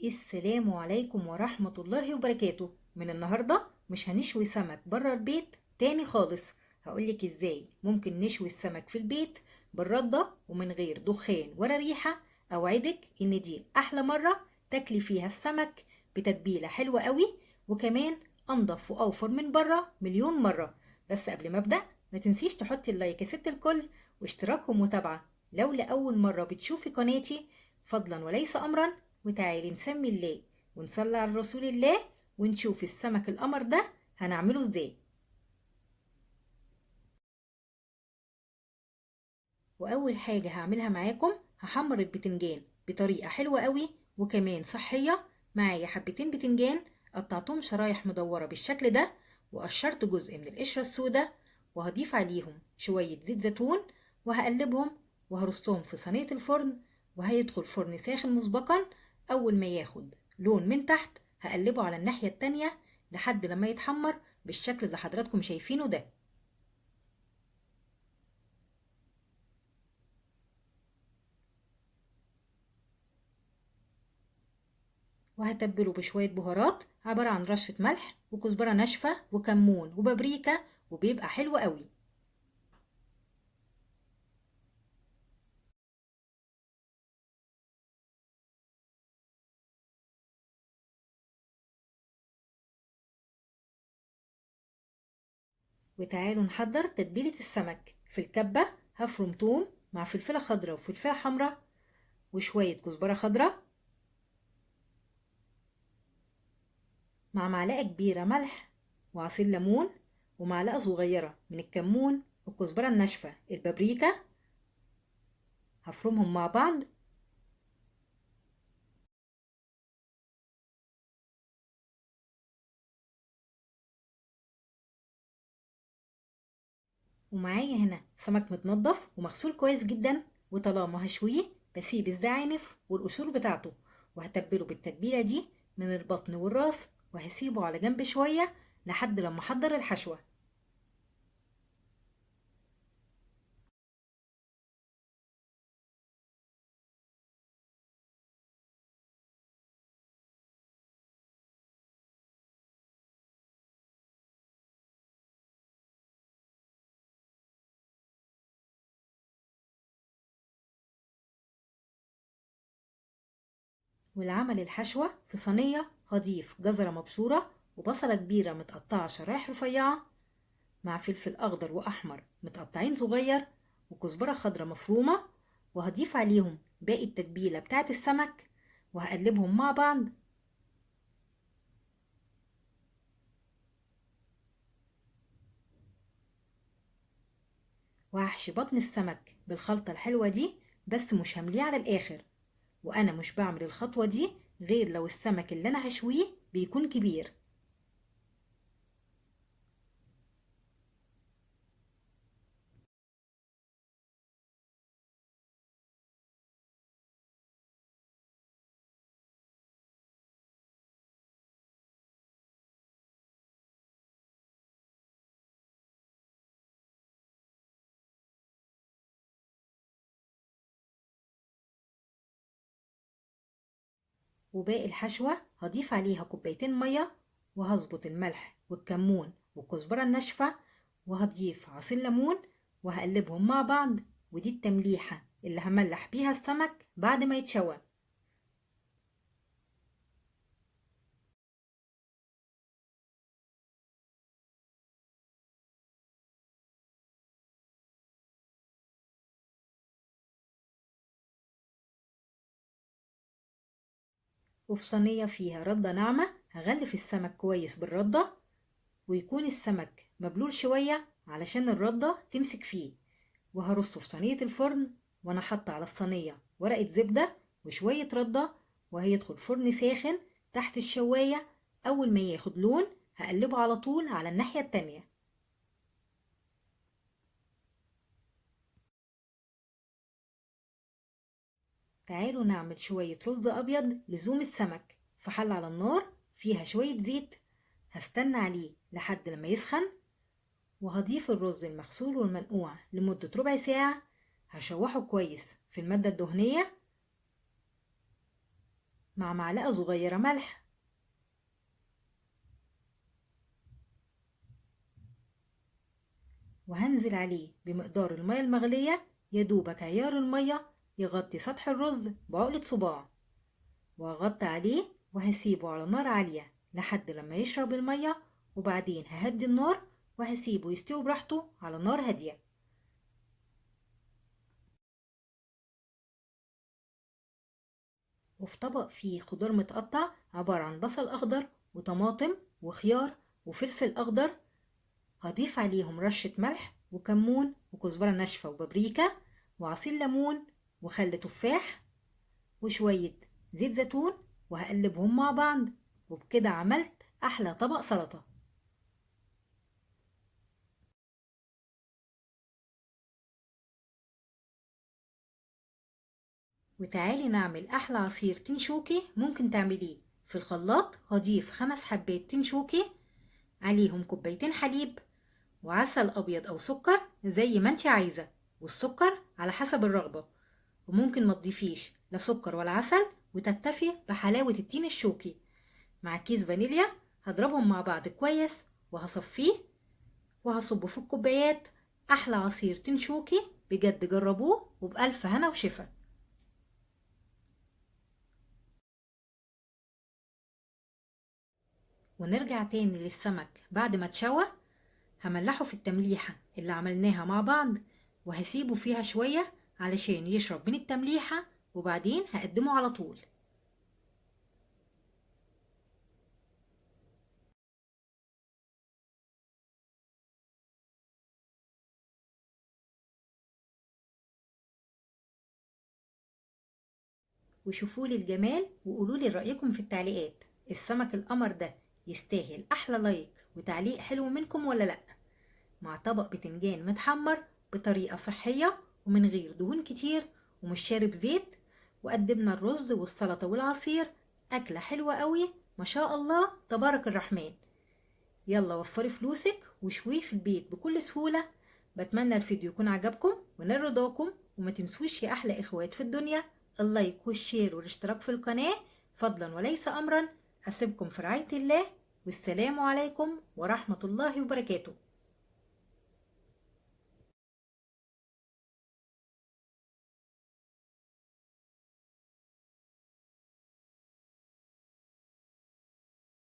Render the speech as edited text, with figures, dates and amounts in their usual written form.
السلام عليكم ورحمة الله وبركاته. من النهاردة مش هنشوي سمك برا البيت تاني خالص. هقولك ازاي ممكن نشوي السمك في البيت بالردة ومن غير دخان ولا ريحة. اوعدك ان دي احلى مرة تاكلي فيها السمك بتتبيلة حلوة قوي، وكمان انضف واوفر من برا مليون مرة. بس قبل ما ابدأ ما تنسيش تحطي اللايك يا ست الكل، واشتراك ومتابعة لو لأول مرة بتشوفي قناتي، فضلا وليس أمرا. وتعالي نسمي الله ونصلي على رسول الله ونشوف السمك القمر ده هنعمله ازاي. واول حاجة هعملها معاكم هحمر البتنجان بطريقة حلوة قوي وكمان صحية. معايا حبتين بتنجان قطعتهم شرايح مدورة بالشكل ده، وقشرت جزء من القشرة السوداء، وهضيف عليهم شوية زيت زيتون وهقلبهم وهرصهم في صينية الفرن، وهيدخل فرن ساخن مسبقا. اول ما ياخد لون من تحت هقلبه على الناحية التانية لحد لما يتحمر بالشكل اللي حضراتكم شايفينه ده. وهتبله بشوية بهارات عبارة عن رشة ملح وكزبرة ناشفة وكمون وبابريكا، وبيبقى حلو قوي. وتعالوا نحضر تتبيلة السمك. في الكبة هفرم توم مع فلفلة خضراء وفلفلة حمراء وشوية كزبرة خضراء مع معلقة كبيرة ملح وعصير ليمون ومعلقة صغيرة من الكمون والكزبرة الناشفة البابريكا. هفرمهم مع بعض. ومعايا هنا سمك متنضف ومغسول كويس جدا، وطالما هشويه بسيب الزعانف والقشور بتاعته، وهتبله بالتتبيلة دي من البطن والراس، وهسيبه على جنب شوية لحد لما احضر الحشوة. ولعمل الحشوة في صينية هضيف جزرة مبشورة وبصلة كبيرة متقطعة شرايح رفيعة مع فلفل أخضر وأحمر متقطعين صغير وكزبرة خضرا مفرومة، وهضيف عليهم باقي التتبيلة بتاعت السمك وهقلبهم مع بعض. وهحشي بطن السمك بالخلطة الحلوة دي، بس مش همليه على الآخر. وأنا مش بعمل الخطوة دي غير لو السمك اللي أنا هشويه بيكون كبير. وباقي الحشوة هضيف عليها كوبايتين مية، وهظبط الملح والكمون والكزبرة الناشفة، وهضيف عصير ليمون وهقلبهم مع بعض. ودي التمليحة اللي هملح بيها السمك بعد ما يتشوى. وفي صينية فيها ردة ناعمة هغلف السمك كويس بالردة، ويكون السمك مبلول شوية علشان الردة تمسك فيه. وهرصه في صينية الفرن، وانا حاطة على الصينية ورقة زبدة وشوية ردة، وهيدخل فرن ساخن تحت الشواية. اول ما ياخد لون هقلبه على طول على الناحية التانية. تعالوا نعمل شوية رز ابيض لزوم السمك في حلة على النار فيها شوية زيت. هستنى عليه لحد لما يسخن، وهضيف الرز المغسول والمنقوع لمدة ربع ساعة. هشوحه كويس في المادة الدهنية، مع معلقة صغيرة ملح، وهنزل عليه بمقدار المية المغلية يدوبك عيار المية يغطي سطح الرز بعقلة صباع، وهغطي عليه وهسيبه على نار عالية لحد لما يشرب المية، وبعدين ههدي النار وهسيبه يستوي براحته على نار هادية. وفي طبق فيه خضار متقطع عبارة عن بصل أخضر وطماطم وخيار وفلفل أخضر، هضيف عليهم رشة ملح وكمون وكزبرة ناشفة وبابريكا وعصير ليمون وخل تفاح وشوية زيت زيتون، وهقلبهم مع بعض، وبكده عملت أحلى طبق سلطة. وتعالي نعمل أحلى عصير تنشوكي ممكن تعمليه. في الخلاط هضيف 5 حبات تنشوكي، عليهم كوبايتين حليب وعسل أبيض أو سكر زي ما انت عايزة، والسكر على حسب الرغبة، وممكن ما تضيفيش لا سكر ولا عسل وتكتفي بحلاوة التين الشوكي. مع كيس فانيليا هضربهم مع بعض كويس وهصفيه وهصبه في الكوبايات. أحلى عصير تين شوكي، بجد جربوه وبألف هنا وشفا. ونرجع تاني للسمك بعد ما اتشوى، هملحه في التمليحة اللي عملناها مع بعض، وهسيبه فيها شوية علشان يشرب من التمليحة، وبعدين هقدمه على طول. وشوفولي الجمال وقولولي رأيكم في التعليقات، السمك القمر ده يستاهل أحلى لايك وتعليق حلو منكم ولا لأ؟ مع طبق بتنجان متحمر بطريقة صحية ومن غير دهون كتير ومش شارب زيت، وقدمنا الرز والسلطة والعصير. أكلة حلوة قوي ما شاء الله تبارك الرحمن. يلا وفري فلوسك وشويه في البيت بكل سهولة. بتمنى الفيديو يكون عجبكم ونال رضاكم، وما تنسوش يا أحلى إخوات في الدنيا اللايك والشير والاشتراك في القناة فضلا وليس أمرا. أسيبكم في رعاية الله، والسلام عليكم ورحمة الله وبركاته.